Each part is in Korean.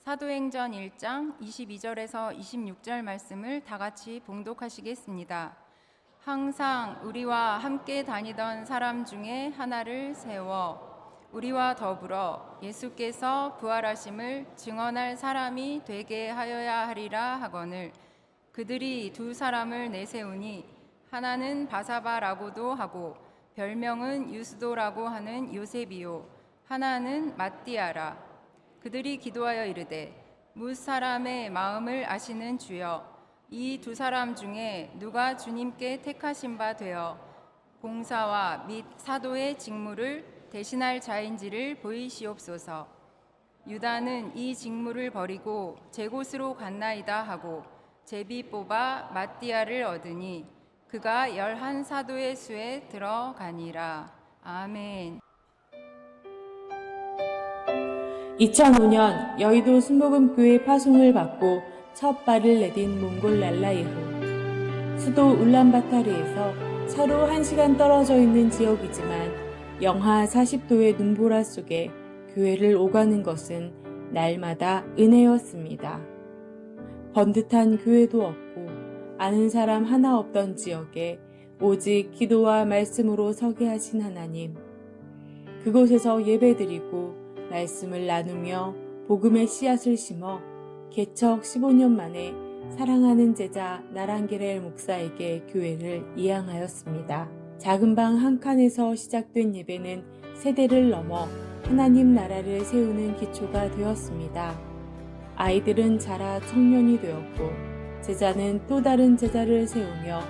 사도행전 1장 22절에서 26절 말씀을 다 같이 봉독하시겠습니다. 항상 우리와 함께 다니던 사람 중에 하나를 세워 우리와 더불어 예수께서 부활하심을 증언할 사람이 되게 하여야 하리라 하거늘 그들이 두 사람을 내세우니 하나는 바사바라고도 하고 별명은 유스도라고 하는 요셉이요 하나는 matti아라. 그들이 기도하여 이르되 무사람의 마음을 아시는 주여 이 두 사람 중에 누가 주님께 택하신 바 되어 봉사와 및 사도의 직무를 대신할 자인지를 보이시옵소서. 유다는 이 직무를 버리고 제 곳으로 갔나이다 하고 제비 뽑아 matti아를 얻으니 그가 11 사도의 수에 들어가니라. 아멘. 2005년 여의도 순복음교회 파송을 받고 첫 발을 내딘 몽골 랄라이후. 수도 울란바타르에서 차로 1시간 떨어져 있는 지역이지만 영하 40도의 눈보라 속에 교회를 오가는 것은 날마다 은혜였습니다. 번듯한 교회도 없고 아는 사람 하나 없던 지역에 오직 기도와 말씀으로 서게 하신 하나님. 그곳에서 예배드리고 말씀을 나누며 복음의 씨앗을 심어 개척 15년 만에 사랑하는 제자 나랑게렐 목사에게 교회를 이양하였습니다. 작은 방 한 칸에서 시작된 예배는 세대를 넘어 하나님 나라를 세우는 기초가 되었습니다. 아이들은 자라 청년이 되었고 제자는 또 다른 제자를 세우며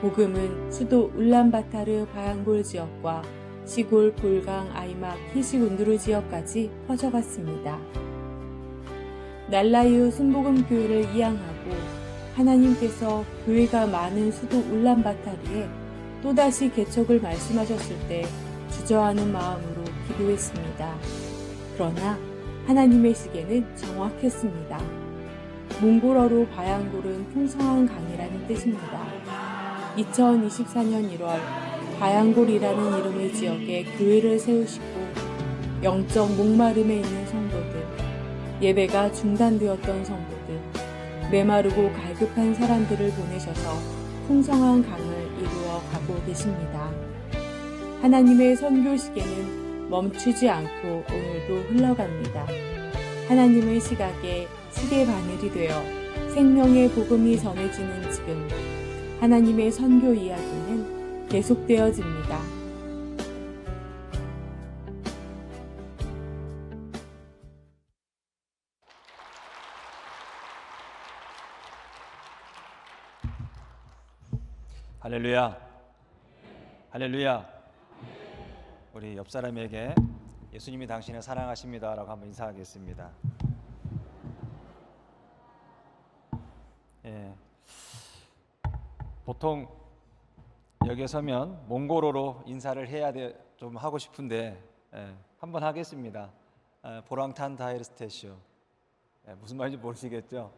복음은 수도 울란바타르 바얀골 지역과 시골 볼강 아이막 히시군두루 지역까지 퍼져갔습니다. 날라이우 순복음교회를 이양하고 하나님께서 교회가 많은 수도 울란바타르에 또다시 개척을 말씀하셨을 때 주저하는 마음으로 기도했습니다. 그러나 하나님의 시계는 정확했습니다. 몽골어로 바얀골은 풍성한 강이라는 뜻입니다. 2024년 1월 바얀골이라는 이름의 지역에 교회를 세우시고 영적 목마름에 있는 성도들, 예배가 중단되었던 성도들, 메마르고 갈급한 사람들을 보내셔서 풍성한 강을 이루어 가고 계십니다. 하나님의 선교 시계는 멈추지 않고 오늘도 흘러갑니다. 하나님의 시각에 시계 바늘이 되어 생명의 복음이 전해지는 지금 하나님의 선교 이야기는 계속되어집니다. 할렐루야. 할렐루야. 우리 옆 사람에게 예수님이 당신을 사랑하십니다라고 한번 인사하겠습니다. 예. 보통 여기에 서면 몽골어로 인사를 해야 좀 하고 싶은데 한번 하겠습니다. 보랑탄 다이르스테시오. 무슨 말인지 모르시겠죠?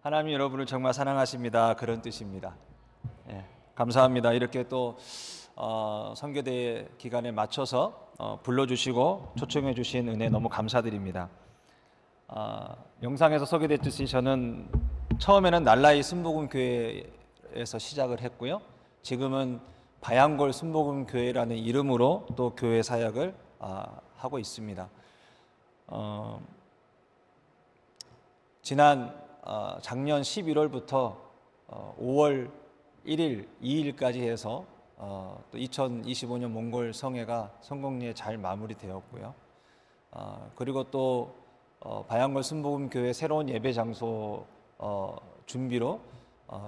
하나님 여러분을 정말 사랑하십니다. 그런 뜻입니다. 감사합니다. 이렇게 또 선교대 기간에 맞춰서 불러주시고 초청해 주신 은혜 너무 감사드립니다. 영상에서 소개됐듯이 저는 처음에는 날라이 순복음교회에서 시작을 했고요. 지금은 바얀골 순복음교회라는 이름으로 또 교회 사역을 하고 있습니다. 지난 작년 11월부터 5월 1일, 2일까지 해서 또 2025년 몽골 성회가 성공리에 잘 마무리되었고요. 그리고 또 바얀골 순복음교회 새로운 예배 장소 준비로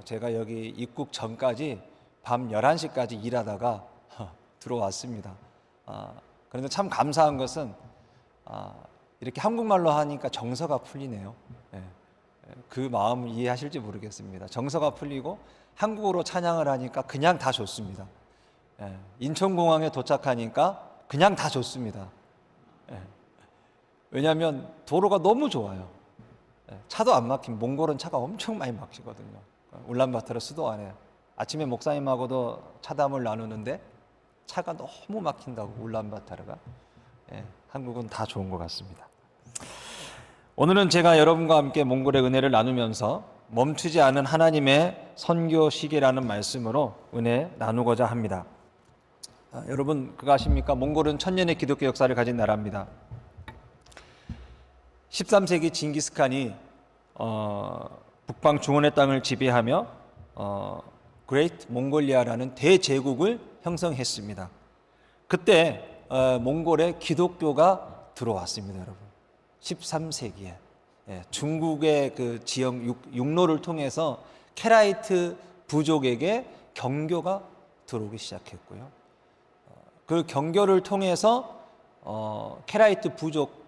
제가 여기 입국 전까지 밤 11시까지 일하다가 들어왔습니다. 그런데 참 감사한 것은 이렇게 한국말로 하니까 정서가 풀리네요. 그 마음을 이해하실지 모르겠습니다. 정서가 풀리고 한국어로 찬양을 하니까 그냥 다 좋습니다. 인천공항에 도착하니까 그냥 다 좋습니다. 왜냐하면 도로가 너무 좋아요. 차도 안 막힌, 몽골은 차가 엄청 많이 막히거든요. 울란바타르 수도 안에 아침에 목사님하고도 차담을 나누는데 차가 너무 막힌다고 울란바타르가. 한국은 다 좋은 것 같습니다. 오늘은 제가 여러분과 함께 몽골의 은혜를 나누면서 멈추지 않은 하나님의 선교 시계라는 말씀으로 은혜 나누고자 합니다. 여러분 그거 아십니까? 몽골은 천년의 기독교 역사를 가진 나라입니다. 13세기 징기스칸이 북방 중원의 땅을 지배하며 그레이트 몽골리아라는 대제국을 형성했습니다. 그때 몽골에 기독교가 들어왔습니다, 여러분. 13세기에 중국의 그 지역 육로를 통해서 케라이트 부족에게 경교가 들어오기 시작했고요. 그 경교를 통해서 케라이트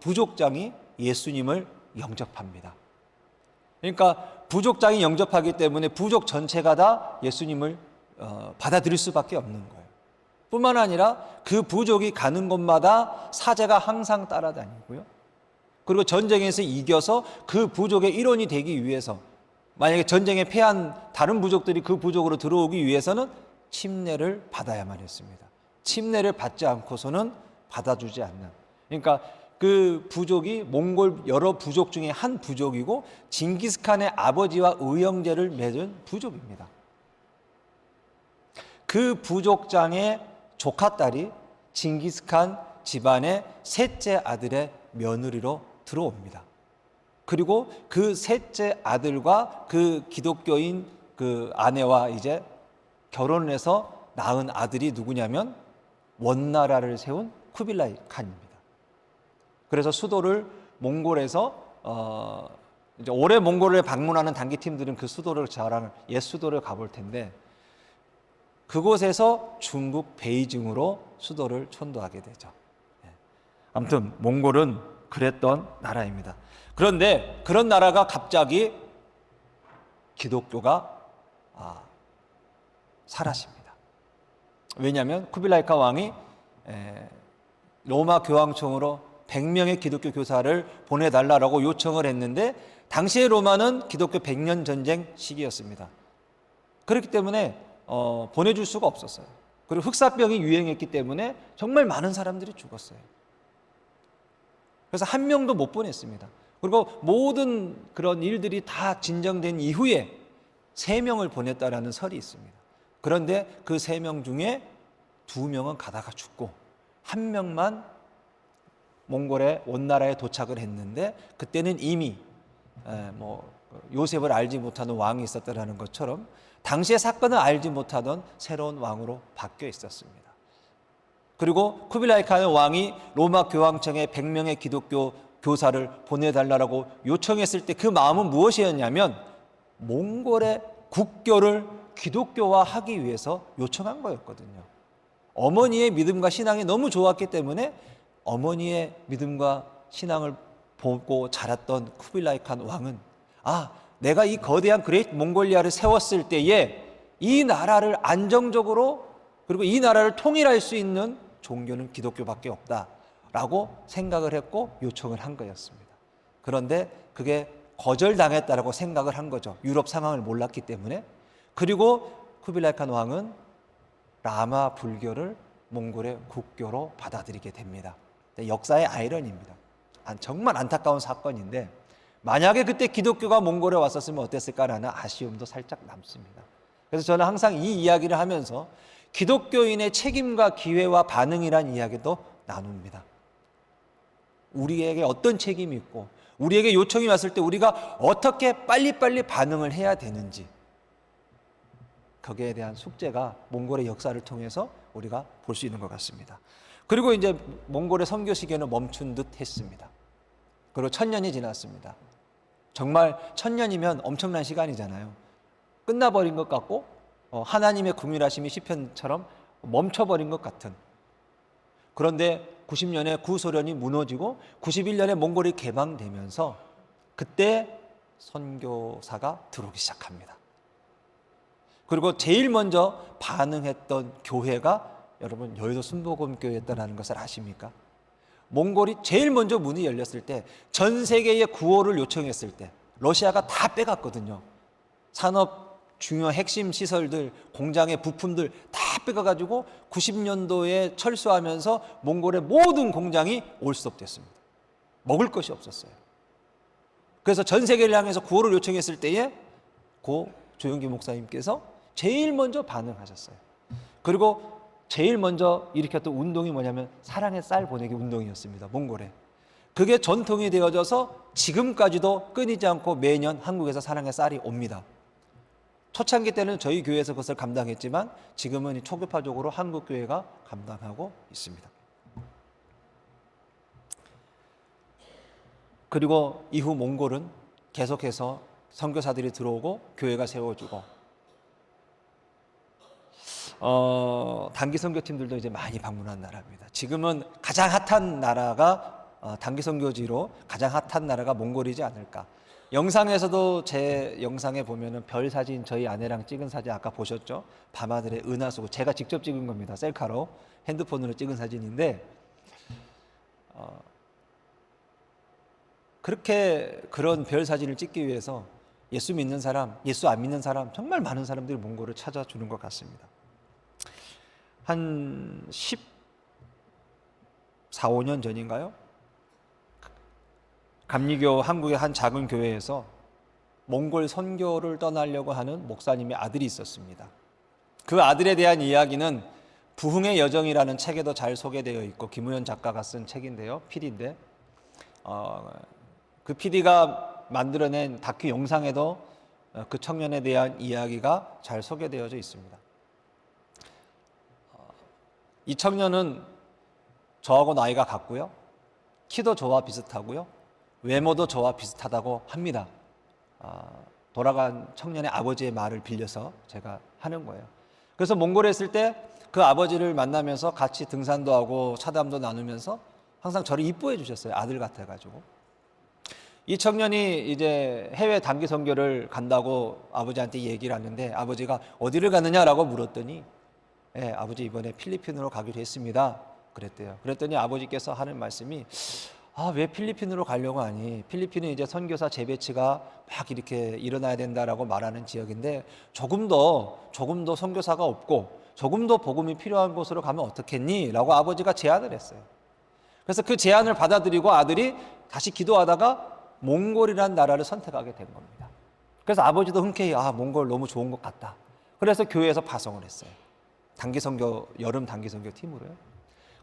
부족장이 예수님을 영접합니다. 그러니까 부족장이 영접하기 때문에 부족 전체가 다 예수님을 받아들일 수밖에 없는 거예요. 뿐만 아니라 그 부족이 가는 곳마다 사제가 항상 따라다니고요. 그리고 전쟁에서 이겨서 그 부족의 일원이 되기 위해서, 만약에 전쟁에 패한 다른 부족들이 그 부족으로 들어오기 위해서는 침례를 받아야만 했습니다. 침례를 받지 않고서는 받아주지 않는. 그러니까 그 부족이 몽골 여러 부족 중에 한 부족이고 징기스칸의 아버지와 의형제를 맺은 부족입니다. 그 부족장의 조카딸이 징기스칸 집안의 셋째 아들의 며느리로 들어옵니다. 그리고 그 셋째 아들과 그 기독교인 그 아내와 이제 결혼을 해서 낳은 아들이 누구냐면 원나라를 세운 쿠빌라이 칸입니다. 그래서 수도를 몽골에서 이제 올해 몽골을 방문하는 단기팀들은 그 수도를 자랑을 옛 수도를 가볼 텐데, 그곳에서 중국 베이징으로 수도를 천도하게 되죠. 아무튼 몽골은 그랬던 나라입니다. 그런데 그런 나라가 갑자기 기독교가 사라집니다. 왜냐하면 쿠빌라이 칸 왕이 로마 교황청으로 100명의 기독교 교사를 보내달라고 요청을 했는데, 당시의 로마는 기독교 100년 전쟁 시기였습니다. 그렇기 때문에 보내줄 수가 없었어요. 그리고 흑사병이 유행했기 때문에 정말 많은 사람들이 죽었어요. 그래서 한 명도 못 보냈습니다. 그리고 모든 그런 일들이 다 진정된 이후에 3명을 보냈다라는 설이 있습니다. 그런데 그 3명 중에 2명은 가다가 죽고 1명만 몽골의 원나라에 도착을 했는데, 그때는 이미 요셉을 알지 못하는 왕이 있었다라는 것처럼 당시의 사건을 알지 못하던 새로운 왕으로 바뀌어 있었습니다. 그리고 쿠빌라이 칸 왕이 로마 교황청에 100명의 기독교 교사를 보내달라고 요청했을 때 그 마음은 무엇이었냐면 몽골의 국교를 기독교화하기 위해서 요청한 거였거든요. 어머니의 믿음과 신앙이 너무 좋았기 때문에 어머니의 믿음과 신앙을 보고 자랐던 쿠빌라이 칸 왕은 내가 이 거대한 그레이트 몽골리아를 세웠을 때에 이 나라를 안정적으로, 그리고 이 나라를 통일할 수 있는 종교는 기독교밖에 없다라고 생각을 했고 요청을 한 거였습니다. 그런데 그게 거절당했다라고 생각을 한 거죠. 유럽 상황을 몰랐기 때문에. 그리고 쿠빌라이 칸 왕은 라마 불교를 몽골의 국교로 받아들이게 됩니다. 역사의 아이러니입니다. 정말 안타까운 사건인데, 만약에 그때 기독교가 몽골에 왔었으면 어땠을까라는 아쉬움도 살짝 남습니다. 그래서 저는 항상 이 이야기를 하면서 기독교인의 책임과 기회와 반응이란 이야기도 나눕니다. 우리에게 어떤 책임이 있고 우리에게 요청이 왔을 때 우리가 어떻게 빨리빨리 반응을 해야 되는지, 거기에 대한 숙제가 몽골의 역사를 통해서 우리가 볼 수 있는 것 같습니다. 그리고 이제 몽골의 선교 시계는 멈춘 듯 했습니다. 그리고 1000년이 지났습니다. 정말 1000년이면 엄청난 시간이잖아요. 끝나버린 것 같고 하나님의 긍휼하심이 시편처럼 멈춰버린 것 같은. 그런데 90년에 구소련이 무너지고 91년에 몽골이 개방되면서 그때 선교사가 들어오기 시작합니다. 그리고 제일 먼저 반응했던 교회가 여러분 여의도 순복음교회였다는 것을 아십니까? 몽골이 제일 먼저 문이 열렸을 때, 전 세계의 구호를 요청했을 때 러시아가 다 빼갔거든요. 산업 중요 핵심 시설들, 공장의 부품들 다 빼가가지고 90년도에 철수하면서 몽골의 모든 공장이 올스톱됐습니다. 먹을 것이 없었어요. 그래서 전 세계를 향해서 구호를 요청했을 때에 고 조용기 목사님께서 제일 먼저 반응하셨어요. 그리고 제일 먼저 일으켰던 운동이 뭐냐면 사랑의 쌀 보내기 운동이었습니다. 몽골에. 그게 전통이 되어져서 지금까지도 끊이지 않고 매년 한국에서 사랑의 쌀이 옵니다. 초창기 때는 저희 교회에서 그것을 감당했지만 지금은 초교파적으로 한국 교회가 감당하고 있습니다. 그리고 이후 몽골은 계속해서 선교사들이 들어오고 교회가 세워지고 단기 선교팀들도 이제 많이 방문한 나라입니다. 지금은 가장 핫한 나라가 단기 선교지로 가장 핫한 나라가 몽골이지 않을까. 영상에서도 제 영상에 보면은 별 사진 저희 아내랑 찍은 사진 아까 보셨죠? 밤하늘의 은하수고 제가 직접 찍은 겁니다. 셀카로 핸드폰으로 찍은 사진인데 그렇게 그런 별 사진을 찍기 위해서 예수 믿는 사람, 예수 안 믿는 사람 정말 많은 사람들이 몽골을 찾아주는 것 같습니다. 한 14, 15년 전인가요? 감리교 한국의 한 작은 교회에서 몽골 선교를 떠나려고 하는 목사님의 아들이 있었습니다. 그 아들에 대한 이야기는 부흥의 여정이라는 책에도 잘 소개되어 있고 김우현 작가가 쓴 책인데요. PD인데 그 PD가 만들어낸 다큐 영상에도 그 청년에 대한 이야기가 잘 소개되어져 있습니다. 이 청년은 저하고 나이가 같고요. 키도 저와 비슷하고요. 외모도 저와 비슷하다고 합니다. 돌아간 청년의 아버지의 말을 빌려서 제가 하는 거예요. 그래서 몽골에 있을 때 그 아버지를 만나면서 같이 등산도 하고 차담도 나누면서 항상 저를 이뻐해 주셨어요. 아들 같아가지고. 이 청년이 이제 해외 단기 선교를 간다고 아버지한테 얘기를 하는데 아버지가 어디를 가느냐라고 물었더니 아버지 이번에 필리핀으로 가기로 했습니다. 그랬대요. 그랬더니 아버지께서 하는 말씀이 왜 필리핀으로 가려고 하니? 필리핀은 이제 선교사 재배치가 막 이렇게 일어나야 된다라고 말하는 지역인데 조금 더 선교사가 없고 조금 더 복음이 필요한 곳으로 가면 어떻겠니? 라고 아버지가 제안을 했어요. 그래서 그 제안을 받아들이고 아들이 다시 기도하다가 몽골이라는 나라를 선택하게 된 겁니다. 그래서 아버지도 흔쾌히 몽골 너무 좋은 것 같다. 그래서 교회에서 파송을 했어요. 여름 단기 선교 팀으로요.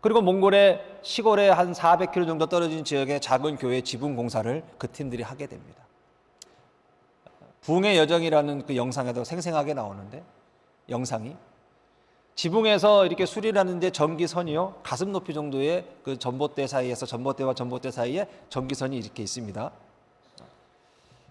그리고 몽골의 시골에 한 400km 정도 떨어진 지역의 작은 교회 지붕 공사를 그 팀들이 하게 됩니다. 부흥의 여정이라는 그 영상에도 생생하게 나오는데 영상이 지붕에서 이렇게 수리를 하는데 전기선이요 가슴 높이 정도의 그 전봇대 사이에서 전봇대와 전봇대 사이에 전기선이 이렇게 있습니다.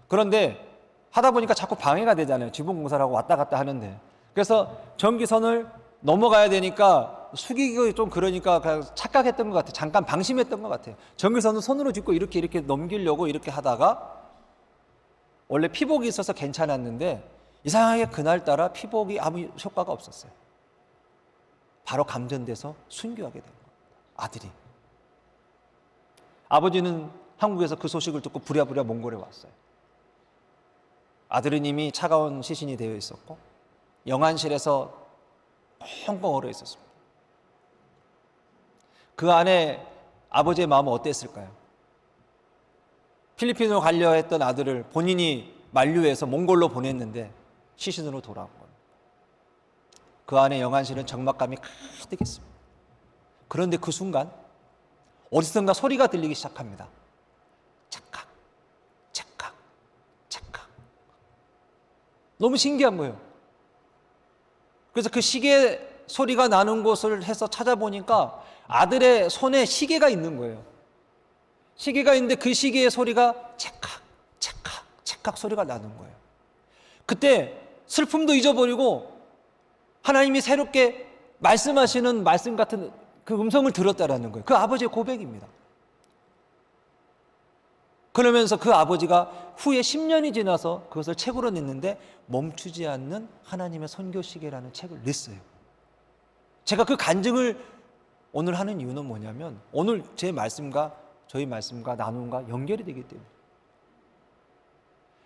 그런데 하다 보니까 자꾸 방해가 되잖아요. 지붕 공사를 하고 왔다 갔다 하는데 그래서 전기선을 넘어가야 되니까 숙이기 좀 그러니까 착각했던 것 같아요. 잠깐 방심했던 것 같아요. 전기선을 손으로 짚고 이렇게 넘기려고 이렇게 하다가 원래 피복이 있어서 괜찮았는데 이상하게 그날따라 피복이 아무 효과가 없었어요. 바로 감전돼서 순교하게 된 겁니다. 아들이. 아버지는 한국에서 그 소식을 듣고 부랴부랴 몽골에 왔어요. 아들은 이미 차가운 시신이 되어 있었고 영안실에서 펑펑 얼어 있었습니다. 그 안에 아버지의 마음은 어땠을까요? 필리핀으로 가려 했던 아들을 본인이 만류해서 몽골로 보냈는데 시신으로 돌아온 겁니다. 그 안에 영안실은 적막감이 가득했습니다. 그런데 그 순간 어디선가 소리가 들리기 시작합니다. 찰칵, 찰칵, 찰칵. 너무 신기한 거예요. 그래서 그 시계 소리가 나는 곳을 해서 찾아보니까 아들의 손에 시계가 있는 거예요. 시계가 있는데 그 시계의 소리가 찰칵, 찰칵, 찰칵 소리가 나는 거예요. 그때 슬픔도 잊어버리고 하나님이 새롭게 말씀하시는 말씀 같은 그 음성을 들었다라는 거예요. 그 아버지의 고백입니다. 그러면서 그 아버지가 후에 10년이 지나서 그것을 책으로 냈는데 멈추지 않는 하나님의 선교시계라는 책을 냈어요. 제가 그 간증을 오늘 하는 이유는 뭐냐면 오늘 제 말씀과 저희 말씀과 나눔과 연결이 되기 때문에.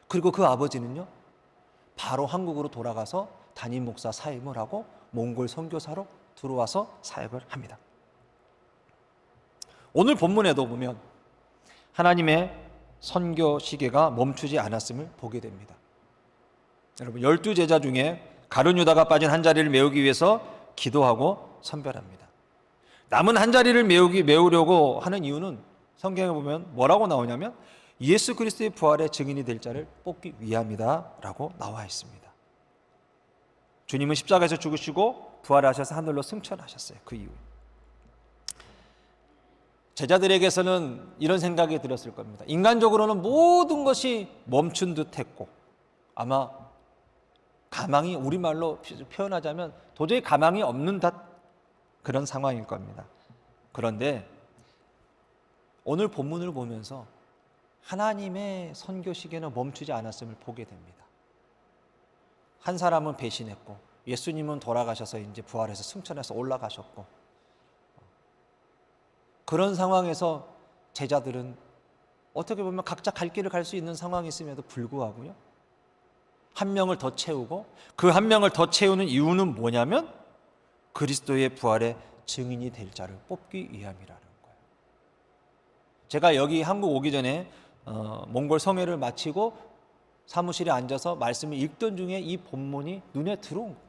그리고 그 아버지는요 바로 한국으로 돌아가서 담임 목사 사임을 하고 몽골 선교사로 들어와서 사역을 합니다. 오늘 본문에도 보면 하나님의 선교 시계가 멈추지 않았음을 보게 됩니다. 여러분, 12제자 중에 가룟 유다가 빠진 한 자리를 메우기 위해서 기도하고 선별합니다. 남은 한 자리를 메우려고 하는 이유는 성경에 보면 뭐라고 나오냐면 예수 그리스도의 부활의 증인이 될 자를 뽑기 위함이다라고 나와 있습니다. 주님은 십자가에서 죽으시고 부활하셔서 하늘로 승천하셨어요. 그 이후에 제자들에게서는 이런 생각이 들었을 겁니다. 인간적으로는 모든 것이 멈춘 듯 했고 아마 가망이, 우리말로 표현하자면 도저히 가망이 없는 듯 그런 상황일 겁니다. 그런데 오늘 본문을 보면서 하나님의 선교 시계는 멈추지 않았음을 보게 됩니다. 한 사람은 배신했고 예수님은 돌아가셔서 이제 부활해서 승천해서 올라가셨고, 그런 상황에서 제자들은 어떻게 보면 각자 갈 길을 갈 수 있는 상황이 있음에도 불구하고요, 한 명을 더 채우고 그 한 명을 더 채우는 이유는 뭐냐면 그리스도의 부활의 증인이 될 자를 뽑기 위함이라는 거예요. 제가 여기 한국 오기 전에 몽골 성회를 마치고 사무실에 앉아서 말씀을 읽던 중에 이 본문이 눈에 들어온 거예요.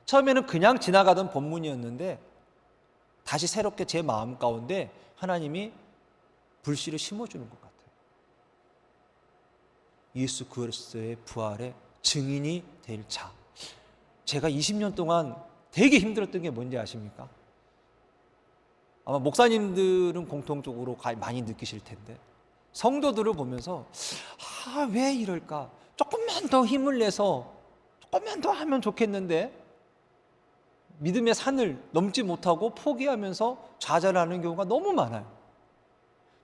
처음에는 그냥 지나가던 본문이었는데 다시 새롭게 제 마음 가운데 하나님이 불씨를 심어주는 것 같아요. 예수 그리스도의 부활의 증인이 될 자. 제가 20년 동안 되게 힘들었던 게 뭔지 아십니까? 아마 목사님들은 공통적으로 많이 느끼실 텐데, 성도들을 보면서 왜 이럴까? 조금만 더 힘을 내서 조금만 더 하면 좋겠는데 믿음의 산을 넘지 못하고 포기하면서 좌절하는 경우가 너무 많아요.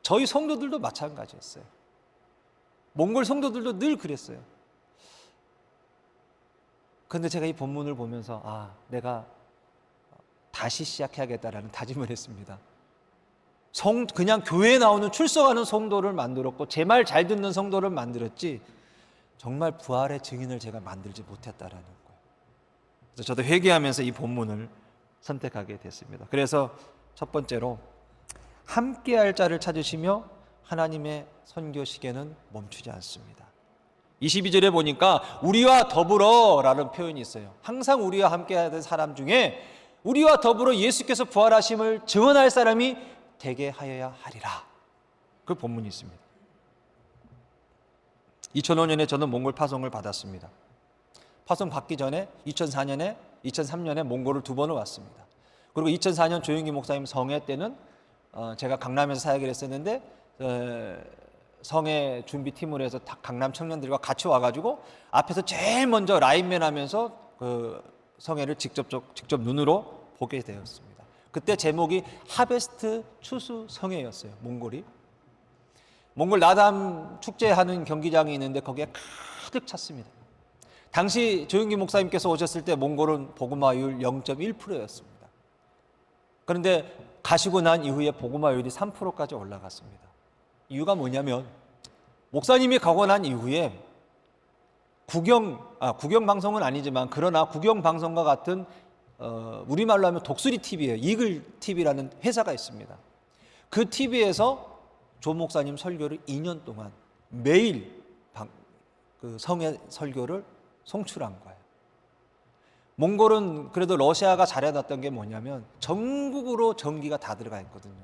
저희 성도들도 마찬가지였어요. 몽골 성도들도 늘 그랬어요. 그런데 제가 이 본문을 보면서 내가 다시 시작해야겠다라는 다짐을 했습니다. 그냥 교회에 나오는 출석하는 성도를 만들었고 제 말 잘 듣는 성도를 만들었지 정말 부활의 증인을 제가 만들지 못했다라는 거예요. 그래서 저도 회개하면서 이 본문을 선택하게 됐습니다. 그래서 첫 번째로 함께할 자를 찾으시며 하나님의 선교 시계는 멈추지 않습니다. 22절에 보니까 우리와 더불어라는 표현이 있어요. 항상 우리와 함께하던 사람 중에 우리와 더불어 예수께서 부활하심을 증언할 사람이 되게 하여야 하리라. 그 본문이 있습니다. 2005년에 저는 몽골 파송을 받았습니다. 파송 받기 전에 2004년에 2003년에 몽골을 2번을 왔습니다. 그리고 2004년 조영기 목사님 성회 때는 제가 강남에서 사역을 했었는데 성회 준비팀으로 해서 강남 청년들과 같이 와가지고 앞에서 제일 먼저 라인맨 하면서 그 성회를 직접 눈으로 보게 되었습니다. 그때 제목이 하베스트 추수 성회였어요. 몽골 나담 축제하는 경기장이 있는데 거기에 가득 찼습니다. 당시 조영기 목사님께서 오셨을 때 몽골은 복음화율 0.1%였습니다. 그런데 가시고 난 이후에 복음화율이 3%까지 올라갔습니다. 이유가 뭐냐면 목사님이 가고 난 이후에 국영 방송은 아니지만 그러나 국영 방송과 같은 우리말로 하면 독수리 TV예요. 이글 TV라는 회사가 있습니다. 그 TV에서 조 목사님 설교를 2년 동안 매일 그 성의 설교를 송출한 거예요. 몽골은 그래도 러시아가 잘해놨던 게 뭐냐면 전국으로 전기가 다 들어가 있거든요.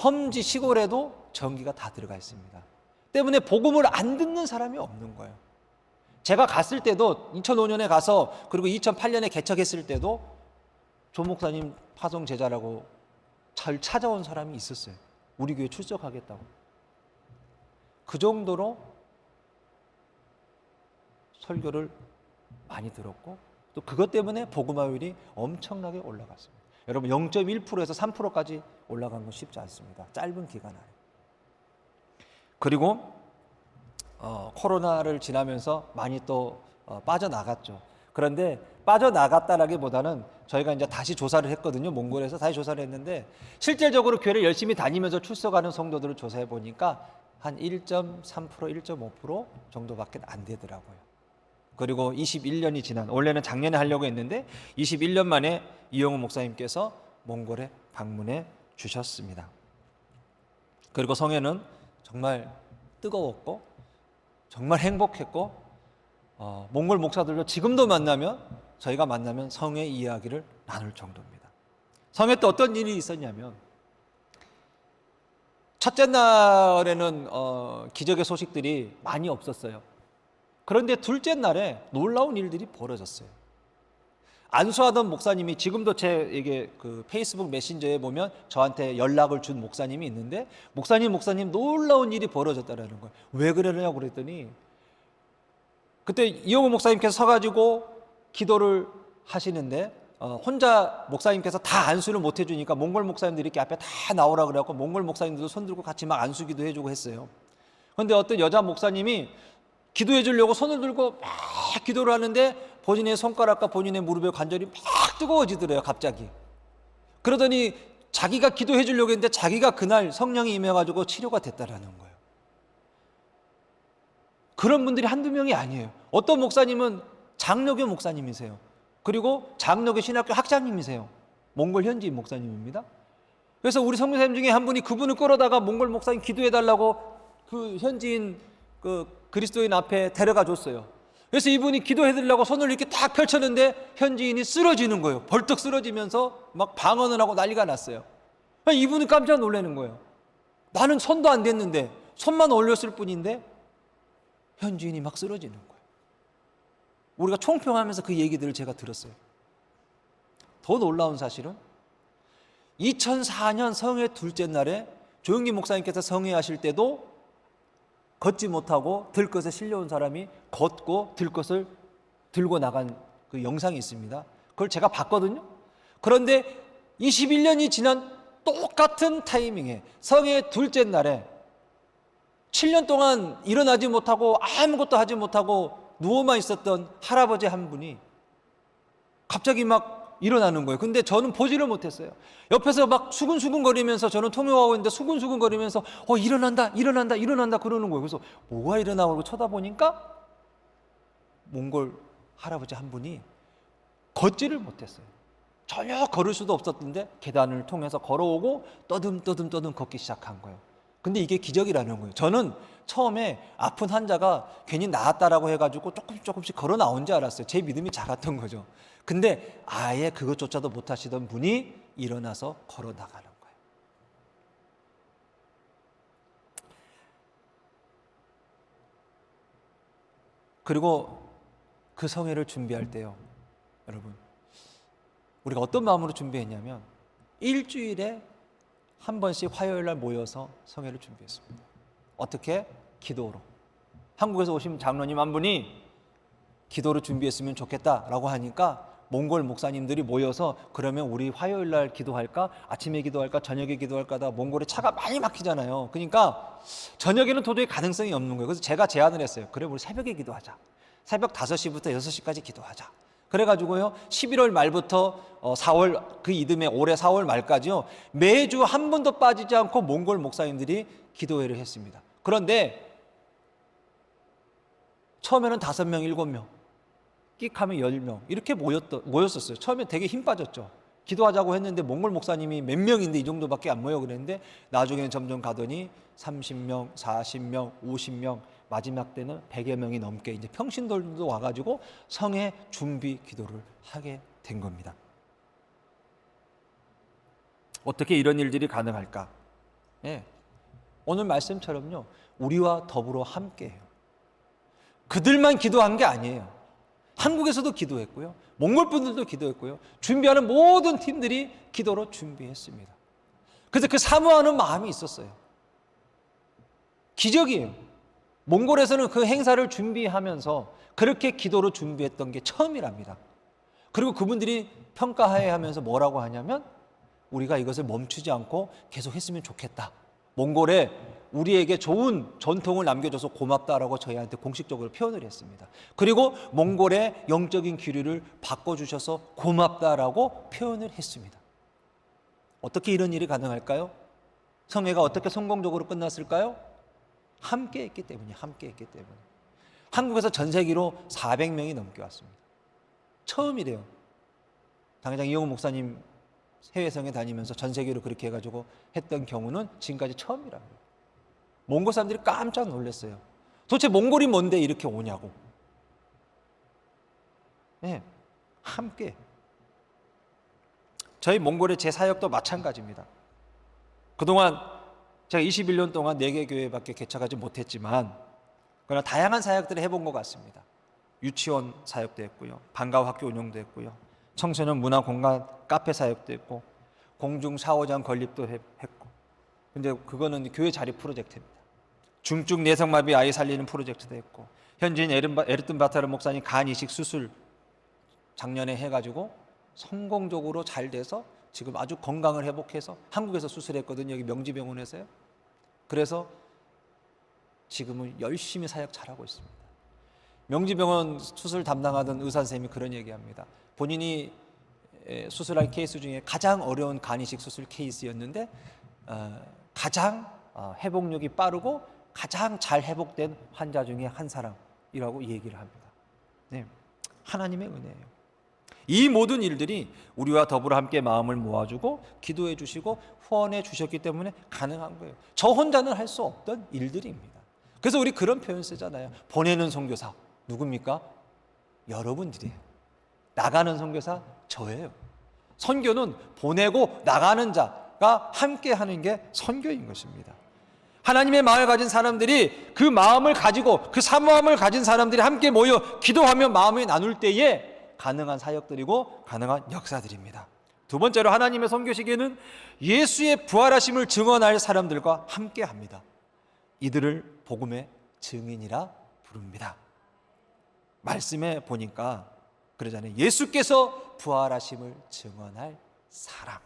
험지 시골에도 전기가 다 들어가 있습니다. 때문에 복음을 안 듣는 사람이 없는 거예요. 제가 갔을 때도 2005년에 가서 그리고 2008년에 개척했을 때도 조 목사님 파송 제자라고 잘 찾아온 사람이 있었어요. 우리 교회 출석하겠다고. 그 정도로 설교를 많이 들었고 또 그것 때문에 복음화율이 엄청나게 올라갔습니다. 여러분 0.1%에서 3%까지 올라간 건 쉽지 않습니다. 짧은 기간 안에. 그리고 코로나를 지나면서 많이 또 빠져나갔죠. 그런데 빠져나갔다라기보다는 저희가 이제 다시 조사를 했거든요. 몽골에서 다시 조사를 했는데 실질적으로 교회를 열심히 다니면서 출석하는 성도들을 조사해 보니까 한 1.3%, 1.5% 정도밖에 안 되더라고요. 그리고 21년이 지난, 원래는 작년에 하려고 했는데 21년 만에 이영호 목사님께서 몽골에 방문해 주셨습니다. 그리고 성회는 정말 뜨거웠고 정말 행복했고 몽골 목사들도 지금도 저희가 만나면 성의 이야기를 나눌 정도입니다. 성에 또 어떤 일이 있었냐면 첫째 날에는 기적의 소식들이 많이 없었어요. 그런데 둘째 날에 놀라운 일들이 벌어졌어요. 안수하던 목사님이 지금도 제 페이스북 메신저에 보면 저한테 연락을 준 목사님이 있는데 목사님 놀라운 일이 벌어졌다라는 거예요. 왜 그러냐고 그랬더니 그때 이용호 목사님께서 서가지고 기도를 하시는데 혼자 목사님께서 다 안수를 못 해주니까 몽골 목사님들이 이렇게 앞에 다 나오라 그래갖고 몽골 목사님들도 손 들고 같이 막 안수기도 해주고 했어요. 그런데 어떤 여자 목사님이 기도해 주려고 손을 들고 막 기도를 하는데 본인의 손가락과 본인의 무릎의 관절이 막 뜨거워지더래요, 갑자기. 그러더니 자기가 기도해 주려고 했는데 자기가 그날 성령이 임해가지고 치료가 됐다라는 거예요. 그런 분들이 한두 명이 아니에요. 어떤 목사님은 장로교 목사님이세요. 그리고 장로교 신학교 학장님이세요. 몽골 현지인 목사님입니다. 그래서 우리 성교사님 중에 한 분이 그분을 끌어다가 몽골 목사님 기도해달라고 그 현지인 그리스도인 앞에 데려가 줬어요. 그래서 이분이 기도해드리려고 손을 이렇게 딱 펼쳤는데 현지인이 쓰러지는 거예요. 벌떡 쓰러지면서 막 방언을 하고 난리가 났어요. 이분은 깜짝 놀라는 거예요. 나는 손도 안 댔는데 손만 올렸을 뿐인데 현지인이 막 쓰러지는 거예요. 우리가 총평하면서 그 얘기들을 제가 들었어요. 더 놀라운 사실은 2004년 성회 둘째 날에 조영기 목사님께서 성회하실 때도 걷지 못하고 들것에 실려온 사람이 걷고 들것을 들고 나간 그 영상이 있습니다. 그걸 제가 봤거든요. 그런데 21년이 지난 똑같은 타이밍에 성회 둘째 날에 7년 동안 일어나지 못하고 아무것도 하지 못하고 누워만 있었던 할아버지 한 분이 갑자기 막 일어나는 거예요. 근데 저는 보지를 못했어요. 옆에서 막 수근수근거리면서 저는 통역하고 있는데 수근수근거리면서 일어난다 그러는 거예요. 그래서 뭐가 일어나고 쳐다보니까 몽골 할아버지 한 분이 걷지를 못했어요. 전혀 걸을 수도 없었는데 계단을 통해서 걸어오고 떠듬 걷기 시작한 거예요. 근데 이게 기적이라는 거예요. 저는 처음에 아픈 환자가 괜히 나았다라고 해가지고 조금씩 걸어 나온 줄 알았어요. 제 믿음이 작았던 거죠. 근데 아예 그것조차도 못 하시던 분이 일어나서 걸어 나가는 거예요. 그리고 그 성회를 준비할 때요, 여러분, 우리가 어떤 마음으로 준비했냐면 일주일에 한 번씩 화요일 날 모여서 성회를 준비했습니다. 어떻게? 기도로. 한국에서 오신 장로님 한 분이 기도를 준비했으면 좋겠다라고 하니까 몽골 목사님들이 모여서 그러면 우리 화요일 날 기도할까? 아침에 기도할까? 저녁에 기도할까? 하다 몽골에 차가 많이 막히잖아요. 그러니까 저녁에는 도저히 가능성이 없는 거예요. 그래서 제가 제안을 했어요. 그래, 우리 새벽에 기도하자. 새벽 5시부터 6시까지 기도하자. 그래가지고요, 11월 말부터 4월, 그 이듬해 올해 4월 말까지요, 매주 한 번도 빠지지 않고 몽골 목사님들이 기도회를 했습니다. 그런데 처음에는 5명, 7명, 끽하면 10명 이렇게 모였었어요. 처음에 되게 힘 빠졌죠. 기도하자고 했는데 몽골 목사님이 몇 명인데 이 정도밖에 안 모여 그랬는데 나중에는 점점 가더니 30명, 40명, 50명, 마지막 때는 100여 명이 넘게 이제 평신도들도 와가지고 성회 준비 기도를 하게 된 겁니다. 어떻게 이런 일들이 가능할까? 예. 오늘 말씀처럼요, 우리와 더불어 함께해요. 그들만 기도한 게 아니에요. 한국에서도 기도했고요, 몽골 분들도 기도했고요, 준비하는 모든 팀들이 기도로 준비했습니다. 그래서 그 사모하는 마음이 있었어요. 기적이에요. 몽골에서는 그 행사를 준비하면서 그렇게 기도로 준비했던 게 처음이랍니다. 그리고 그분들이 평가하에 하면서 뭐라고 하냐면 우리가 이것을 멈추지 않고 계속 했으면 좋겠다. 몽골에 우리에게 좋은 전통을 남겨줘서 고맙다라고 저희한테 공식적으로 표현을 했습니다. 그리고 몽골의 영적인 기류를 바꿔주셔서 고맙다라고 표현을 했습니다. 어떻게 이런 일이 가능할까요? 성회가 어떻게 성공적으로 끝났을까요? 함께 했기 때문에. 한국에서 전세기로 400명이 넘게 왔습니다. 처음이래요. 당장 이용호 목사님 해외성에 다니면서 전세기로 그렇게 해가지고 했던 경우는 지금까지 처음이랍니다. 몽골 사람들이 깜짝 놀랐어요. 도대체 몽골이 뭔데 이렇게 오냐고. 네, 함께. 저희 몽골의 제 사역도 마찬가지입니다. 그동안 제가 21년 동안 4개 교회밖에 개척하지 못했지만 그러나 다양한 사역들을 해본 것 같습니다. 유치원 사역도 했고요, 방과후 학교 운영도 했고요, 청소년 문화공간 카페 사역도 했고, 공중 샤워장 건립도 했고. 근데 그거는 교회 자립 프로젝트입니다. 중증 내성마비 아이 살리는 프로젝트도 했고, 현지인 에르튼 바타르 목사님 간 이식 수술 작년에 해가지고 성공적으로 잘 돼서 지금 아주 건강을 회복해서 한국에서 수술했거든요. 여기 명지병원에서요. 그래서 지금은 열심히 사역 잘하고 있습니다. 명지병원 수술 담당하던 의사 선생님이 그런 얘기합니다. 본인이 수술할 케이스 중에 가장 어려운 간 이식 수술 케이스였는데 가장 회복력이 빠르고 가장 잘 회복된 환자 중에 한 사람이라고 얘기를 합니다. 네, 하나님의 은혜예요. 이 모든 일들이 우리와 더불어 함께 마음을 모아주고 기도해 주시고 후원해 주셨기 때문에 가능한 거예요. 저 혼자는 할 수 없던 일들입니다. 그래서 우리 그런 표현 쓰잖아요. 보내는 선교사 누굽니까? 여러분들이에요. 나가는 선교사 저예요. 선교는 보내고 나가는 자가 함께 하는 게 선교인 것입니다. 하나님의 마음을 가진 사람들이 그 마음을 가지고 그 사모함을 가진 사람들이 함께 모여 기도하며 마음을 나눌 때에 가능한 사역들이고 가능한 역사들입니다. 두 번째로 하나님의 선교 시기에는 예수의 부활하심을 증언할 사람들과 함께 합니다. 이들을 복음의 증인이라 부릅니다. 말씀에 보니까 그러잖아요. 예수께서 부활하심을 증언할 사람.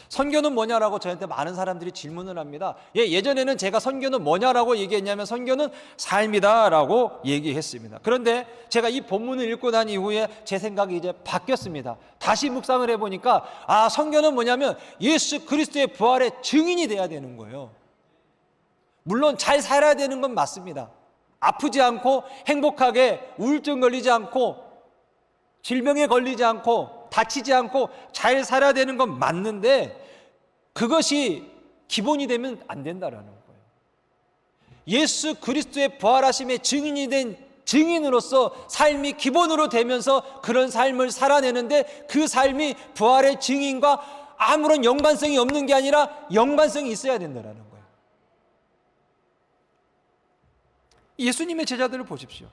선교는 뭐냐라고 저한테 많은 사람들이 질문을 합니다. 예전에는 제가 선교는 뭐냐라고 얘기했냐면 선교는 삶이다라고 얘기했습니다. 그런데 제가 이 본문을 읽고 난 이후에 제 생각이 이제 바뀌었습니다. 다시 묵상을 해보니까 선교는 뭐냐면 예수 그리스도의 부활의 증인이 돼야 되는 거예요. 물론 잘 살아야 되는 건 맞습니다. 아프지 않고 행복하게 우울증 걸리지 않고 질병에 걸리지 않고 다치지 않고 잘 살아야 되는 건 맞는데 그것이 기본이 되면 안 된다라는 거예요. 예수 그리스도의 부활하심의 증인이 된 증인으로서 삶이 기본으로 되면서 그런 삶을 살아내는데 그 삶이 부활의 증인과 아무런 연관성이 없는 게 아니라 연관성이 있어야 된다라는 거예요. 예수님의 제자들을 보십시오.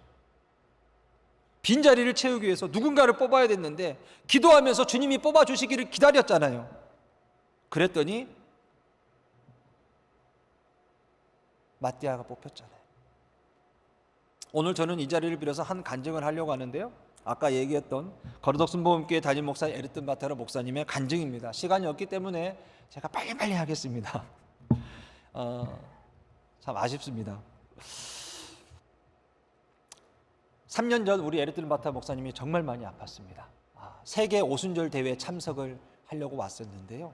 빈자리를 채우기 위해서 누군가를 뽑아야 됐는데 기도하면서 주님이 뽑아주시기를 기다렸잖아요. 그랬더니 마띠아가 뽑혔잖아요. 오늘 저는 이 자리를 빌어서 한 간증을 하려고 하는데요. 아까 얘기했던 거르덕 순복음교회 담임 목사 에르튼 바타르 목사님의 간증입니다. 시간이 없기 때문에 제가 빨리빨리 하겠습니다. 참 아쉽습니다. 3년 전 우리 에르튼 바타르 목사님이 정말 많이 아팠습니다. 세계 오순절 대회에 참석을 하려고 왔었는데요.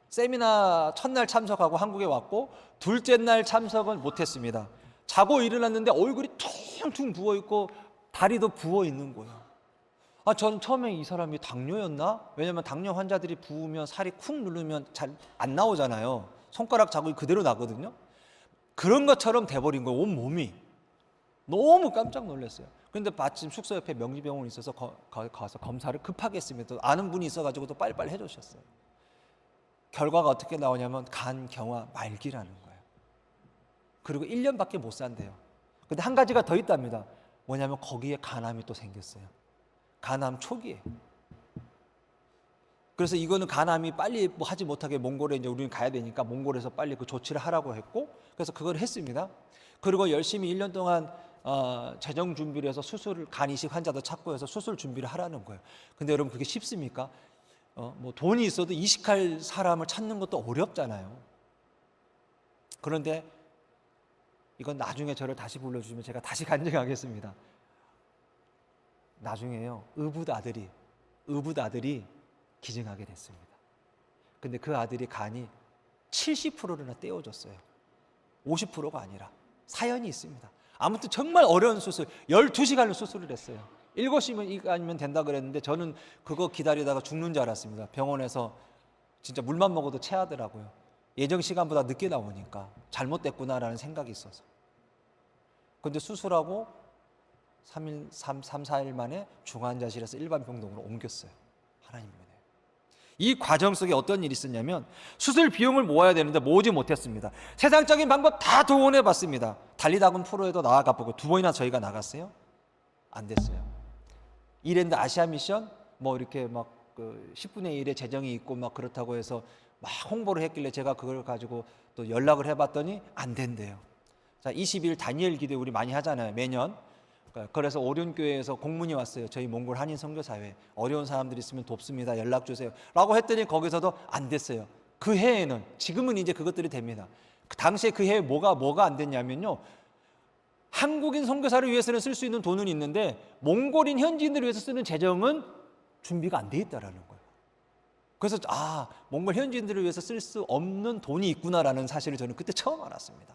세미나 첫날 참석하고 한국에 왔고 둘째 날 참석은 못했습니다. 자고 일어났는데 얼굴이 퉁퉁 부어있고 다리도 부어있는 거예요. 저는 처음에 이 사람이 당뇨였나? 왜냐면 당뇨 환자들이 부으면 살이 쿵 누르면 잘 안 나오잖아요. 손가락 자국이 그대로 나거든요. 그런 것처럼 돼버린 거예요. 온 몸이. 너무 깜짝 놀랐어요. 그런데 마침 숙소 옆에 명지병원이 있어서 가서 검사를 급하게 했습니다. 또 아는 분이 있어가지고 또 빨리빨리 해주셨어요. 결과가 어떻게 나오냐면 간경화 말기라는 거예요. 그리고 1년밖에 못 산대요. 근데 한 가지가 더 있답니다. 뭐냐면 거기에 간암이 또 생겼어요. 간암 초기에. 그래서 이거는 간암이 빨리 뭐 하지 못하게 몽골에 이제 우리는 가야 되니까 몽골에서 빨리 그 조치를 하라고 했고 그래서 그걸 했습니다. 그리고 열심히 1년 동안 재정 준비를 해서 수술을 간 이식 환자도 찾고 해서 수술 준비를 하라는 거예요. 근데 여러분 그게 쉽습니까? 뭐 돈이 있어도 이식할 사람을 찾는 것도 어렵잖아요. 그런데 이건 나중에 저를 다시 불러주시면 제가 다시 간증하겠습니다. 나중에요 의붓 아들이 기증하게 됐습니다. 근데 그 아들이 간이 70%나 떼어졌어요. 50%가 아니라 사연이 있습니다. 아무튼 정말 어려운 수술 12시간을 수술을 했어요. 7시간이면 된다 그랬는데 저는 그거 기다리다가 죽는 줄 알았습니다. 병원에서 진짜 물만 먹어도 체하더라고요. 예정 시간보다 늦게 나오니까 잘못됐구나라는 생각이 있어서. 근데 수술하고 3, 4일 만에 중환자실에서 일반 병동으로 옮겼어요. 하나님 은혜. 이 과정 속에 어떤 일이 있었냐면 수술 비용을 모아야 되는데 모으지 못했습니다. 세상적인 방법 다 동원해 봤습니다. 달리다군 프로에도 나가 보고 2번이나 저희가 나갔어요. 안 됐어요. 이랜드 아시아 미션 뭐 이렇게 막 그 10분의 1의 재정이 있고 막 그렇다고 해서 막 홍보를 했길래 제가 그걸 가지고 또 연락을 해봤더니 안 된대요. 자, 20일 다니엘 기도 우리 많이 하잖아요, 매년. 그래서 오륜교회에서 공문이 왔어요. 저희 몽골 한인 선교사회 어려운 사람들이 있으면 돕습니다. 연락 주세요. 라고 했더니 거기서도 안 됐어요. 그 해에는, 지금은 이제 그것들이 됩니다. 그 당시에 그 해에 뭐가 안 됐냐면요, 한국인 선교사를 위해서는 쓸 수 있는 돈은 있는데 몽골인 현지인들을 위해서 쓰는 재정은 준비가 안 돼 있다라는 거예요. 그래서 몽골 현지인들을 위해서 쓸 수 없는 돈이 있구나라는 사실을 저는 그때 처음 알았습니다.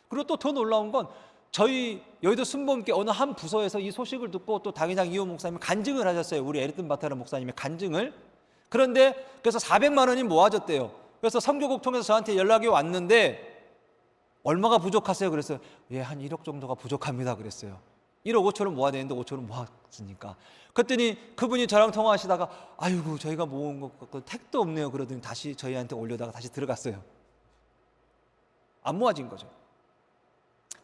그리고 또 더 놀라운 건 저희 여의도 순복음교회 어느 한 부서에서 이 소식을 듣고 또 당회장 이호 목사님이 간증을 하셨어요. 우리 에르튼 바타르 목사님의 간증을. 그런데 그래서 400만 원이 모아졌대요. 그래서 선교국 통해서 저한테 연락이 왔는데 얼마가 부족하세요? 그랬어요. 예, 한 1억 정도가 부족합니다. 그랬어요. 1억 5천을 모아야 되는데 5천을 모았으니까. 그랬더니 그분이 저랑 통화하시다가 아이고 저희가 모은 거 택도 없네요. 그러더니 다시 저희한테 올려다가 다시 들어갔어요. 안 모아진 거죠.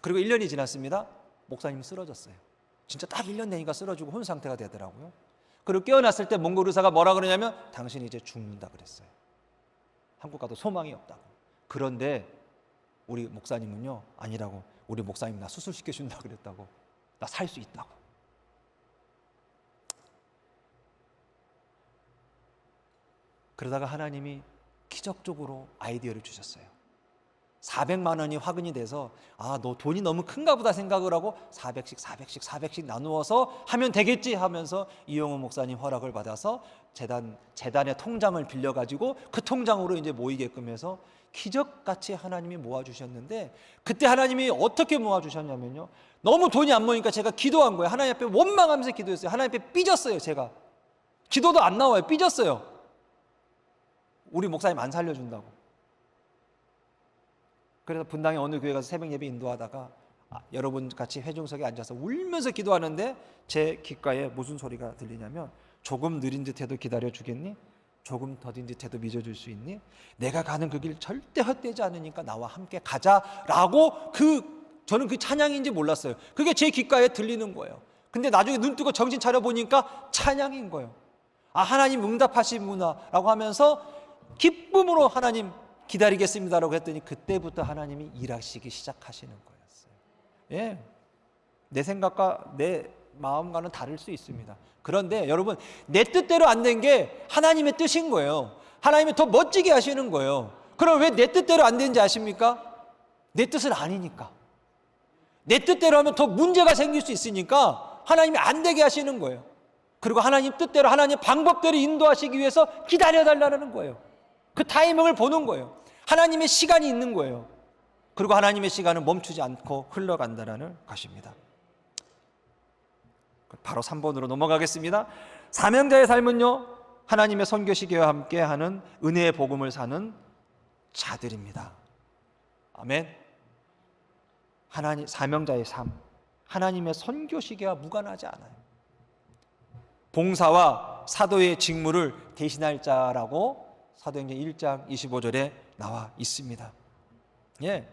그리고 1년이 지났습니다. 목사님 쓰러졌어요. 진짜 딱 1년 되니까 쓰러지고 혼 상태가 되더라고요. 그리고 깨어났을 때 몽골 의사가 뭐라 그러냐면 당신이 이제 죽는다 그랬어요. 한국 가도 소망이 없다고. 그런데 우리 목사님은요, 아니라고. 우리 목사님 나 수술시켜준다 그랬다고. 나 살 수 있다고. 그러다가 하나님이 기적적으로 아이디어를 주셨어요. 400만 원이 화근이 돼서 너 돈이 너무 큰가 보다 생각을 하고 400씩 나누어서 하면 되겠지 하면서 이용호 목사님 허락을 받아서 재단의 통장을 빌려가지고 그 통장으로 이제 모이게끔 해서 기적같이 하나님이 모아주셨는데, 그때 하나님이 어떻게 모아주셨냐면요, 너무 돈이 안 모이니까 제가 기도한 거예요. 하나님 앞에 원망하면서 기도했어요. 하나님 앞에 삐졌어요. 제가 기도도 안 나와요. 삐졌어요. 우리 목사님 안 살려준다고. 그래서 분당에 어느 교회 가서 새벽 예배 인도하다가 여러분 같이 회중석에 앉아서 울면서 기도하는데 제 귓가에 무슨 소리가 들리냐면, 조금 느린 듯해도 기다려 주겠니? 조금 더딘 듯해도 믿어줄 수 있니? 내가 가는 그 길 절대 헛되지 않으니까 나와 함께 가자라고, 저는 그 찬양인지 몰랐어요. 그게 제 귓가에 들리는 거예요. 근데 나중에 눈 뜨고 정신 차려 보니까 찬양인 거예요. 하나님 응답하시구나라고 하면서 기쁨으로 하나님 기다리겠습니다라고 했더니 그때부터 하나님이 일하시기 시작하시는 거였어요. 예, 내 생각과 내 마음과는 다를 수 있습니다. 그런데 여러분, 내 뜻대로 안 된 게 하나님의 뜻인 거예요. 하나님이 더 멋지게 하시는 거예요. 그럼 왜 내 뜻대로 안 되는지 아십니까? 내 뜻은 아니니까. 내 뜻대로 하면 더 문제가 생길 수 있으니까 하나님이 안 되게 하시는 거예요. 그리고 하나님 뜻대로, 하나님 방법대로 인도하시기 위해서 기다려달라는 거예요. 그 타이밍을 보는 거예요. 하나님의 시간이 있는 거예요. 그리고 하나님의 시간은 멈추지 않고 흘러간다는 것입니다. 바로 3번으로 넘어가겠습니다. 사명자의 삶은요, 하나님의 선교시기와 함께하는 은혜의 복음을 사는 자들입니다. 아멘. 사명자의 삶, 하나님의 선교시기와 무관하지 않아요. 봉사와 사도의 직무를 대신할 자라고 사도행전 1장 25절에 나와 있습니다. 예,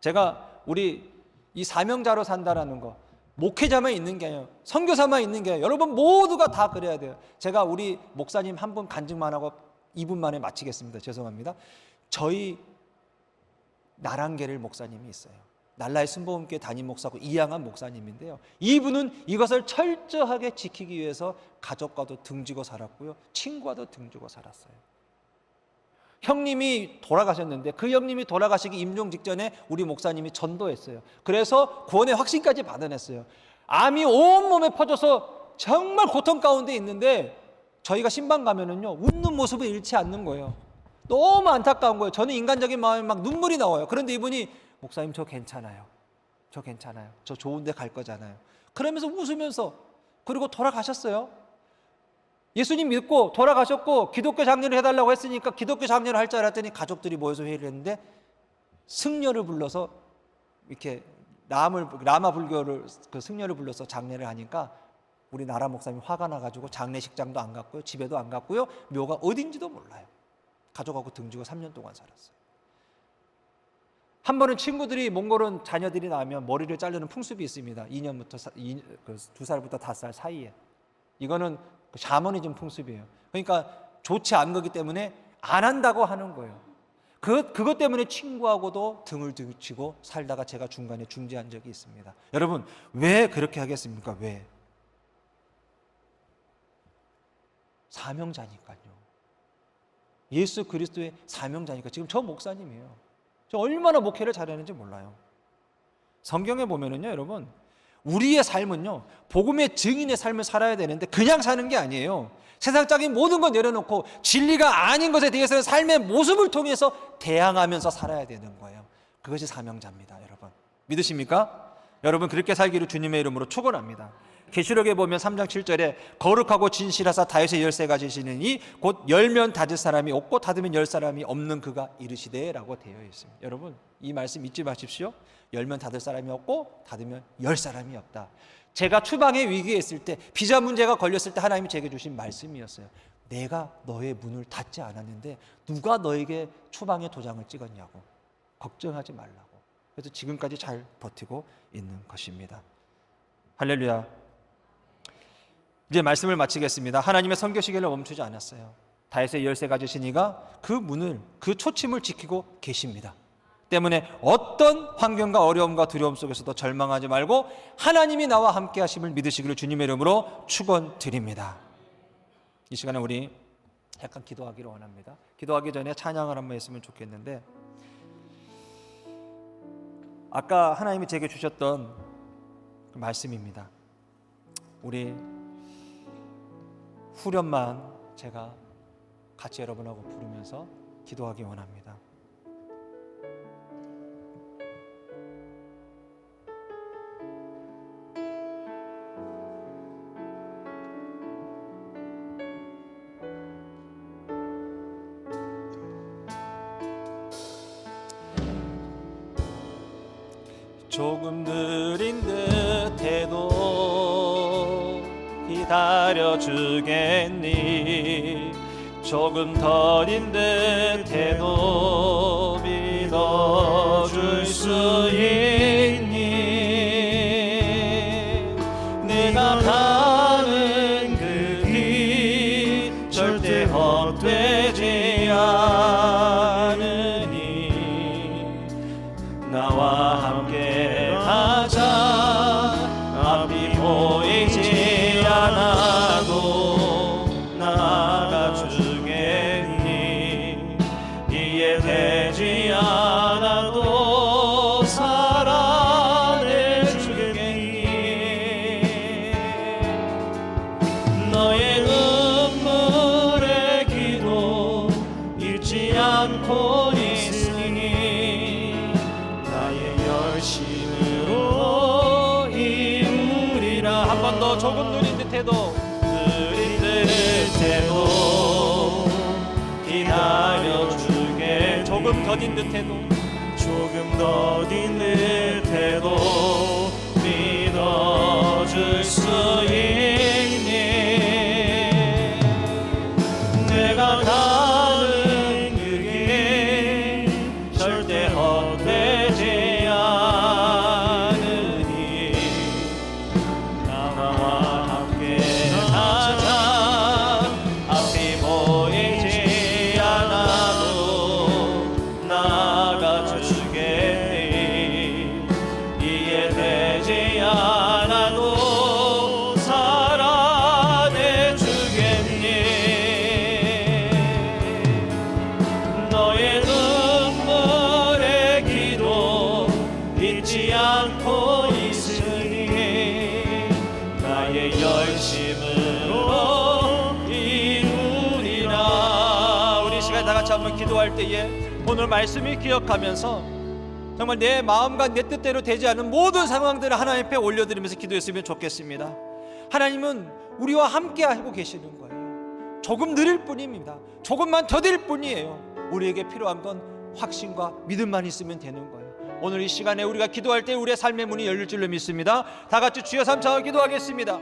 제가 우리 이 사명자로 산다라는 거, 목회자만 있는 게 아니에요. 선교사만 있는 게 아니에요. 여러분 모두가 다 그래야 돼요. 제가 우리 목사님 한 분 간증만 하고 2분 만에 마치겠습니다. 죄송합니다. 저희 나랑계를 목사님이 있어요. 날라의 순복음교회 담임 목사고 이양한 목사님인데요, 이분은 이것을 철저하게 지키기 위해서 가족과도 등지고 살았고요, 친구와도 등지고 살았어요. 형님이 돌아가셨는데 그 형님이 돌아가시기 임종 직전에 우리 목사님이 전도했어요. 그래서 구원의 확신까지 받아냈어요. 암이 온몸에 퍼져서 정말 고통 가운데 있는데 저희가 신방 가면은요, 웃는 모습을 잃지 않는 거예요. 너무 안타까운 거예요. 저는 인간적인 마음에 막 눈물이 나와요. 그런데 이분이 목사님 저 괜찮아요. 저 괜찮아요. 저 좋은 데 갈 거잖아요. 그러면서 웃으면서, 그리고 돌아가셨어요. 예수님 믿고 돌아가셨고 기독교 장례를 해달라고 했으니까 기독교 장례를 할 줄 알았더니 가족들이 모여서 회의를 했는데 승려를 불러서 이렇게 라마 불교를 그 승려를 불러서 장례를 하니까 우리 나라 목사님이 화가 나가지고 장례식장도 안 갔고요, 집에도 안 갔고요, 묘가 어딘지도 몰라요. 가족하고 등지고 3년 동안 살았어요. 한 번은 친구들이 몽골은 자녀들이 나면 머리를 자르는 풍습이 있습니다. 2년부터 2살부터 5살 사이에. 이거는 샤머니즘 풍습이에요. 그러니까 좋지 않은 거기 때문에 안 한다고 하는 거예요. 그것 때문에 친구하고도 등을 뒤치고 살다가 제가 중간에 중지한 적이 있습니다. 여러분, 왜 그렇게 하겠습니까? 왜? 사명자니까요. 예수 그리스도의 사명자니까. 지금 저 목사님이에요. 저 얼마나 목회를 잘하는지 몰라요. 성경에 보면은요, 여러분, 우리의 삶은요, 복음의 증인의 삶을 살아야 되는데 그냥 사는 게 아니에요. 세상적인 모든 걸 내려놓고 진리가 아닌 것에 대해서는 삶의 모습을 통해서 대항하면서 살아야 되는 거예요. 그것이 사명자입니다, 여러분. 믿으십니까? 여러분, 그렇게 살기를 주님의 이름으로 축원합니다. 계시록에 보면 3장 7절에 거룩하고 진실하사 다윗의 열쇠가 지시느니 곧 열면 닫을 사람이 없고 닫으면 열 사람이 없는 그가 이르시되 라고 되어 있습니다. 여러분, 이 말씀 잊지 마십시오. 열면 닫을 사람이 없고 닫으면 열 사람이 없다. 제가 추방의 위기에 있을 때, 비자 문제가 걸렸을 때 하나님이 제게 주신 말씀이었어요. 내가 너의 문을 닫지 않았는데 누가 너에게 추방의 도장을 찍었냐고. 걱정하지 말라고. 그래서 지금까지 잘 버티고 있는 것입니다. 할렐루야. 이제 말씀을 마치겠습니다. 하나님의 선교 시계를 멈추지 않았어요. 다윗의 열쇠 가지신 이가 그 문을, 그 초침을 지키고 계십니다. 때문에 어떤 환경과 어려움과 두려움 속에서도 절망하지 말고 하나님이 나와 함께 하심을 믿으시기를 주님의 이름으로 축원드립니다. 이 시간에 우리 약간 기도하기를 원합니다. 기도하기 전에 찬양을 한번 했으면 좋겠는데, 아까 하나님이 제게 주셨던 그 말씀입니다. 우리 후렴만 제가 같이 여러분하고 부르면서 기도하기 원합니다. 조금 느린 듯해도 기다려주겠니? 조금 더딘 듯해도 믿어줄 수 있니? 내가 가는 그 길 절대 헛되지 않으니 나와 함께 가자. 앞이 보이지 않아도 나가주겠니? 이해되지 않아도 살아내주겠니? 너의 눈물의 기도 잃지 않고 있으니 나의 열심으로 이루리라. 한 번 더. 조금 느린 듯해도 기다려주게. 조금 더딘 듯해도 믿어줄 수 있니? 내가 가는 그 길 절대 헛되지 않으니 나와 함께 가자. 앞이 보이지 않아도 나가주겠니? 이해되지 않아도 살아내주겠니? 너의 눈물의 기도 잊지 않고 있으니 나의 열심으로 이루리라. 우리 시간 다 같이 한번 기도할 때에 오늘 말씀을 기억하면서 정말 내 마음과 내 뜻대로 되지 않은 모든 상황들을 하나님 앞에 올려드리면서 기도했으면 좋겠습니다. 하나님은 우리와 함께 하고 계시는 거예요. 조금 느릴 뿐입니다. 조금만 더딜 뿐이에요. 우리에게 필요한 건 확신과 믿음만 있으면 되는 거예요. 오늘 이 시간에 우리가 기도할 때 우리의 삶의 문이 열릴 줄로 믿습니다. 다 같이 주여 삼창을 기도하겠습니다.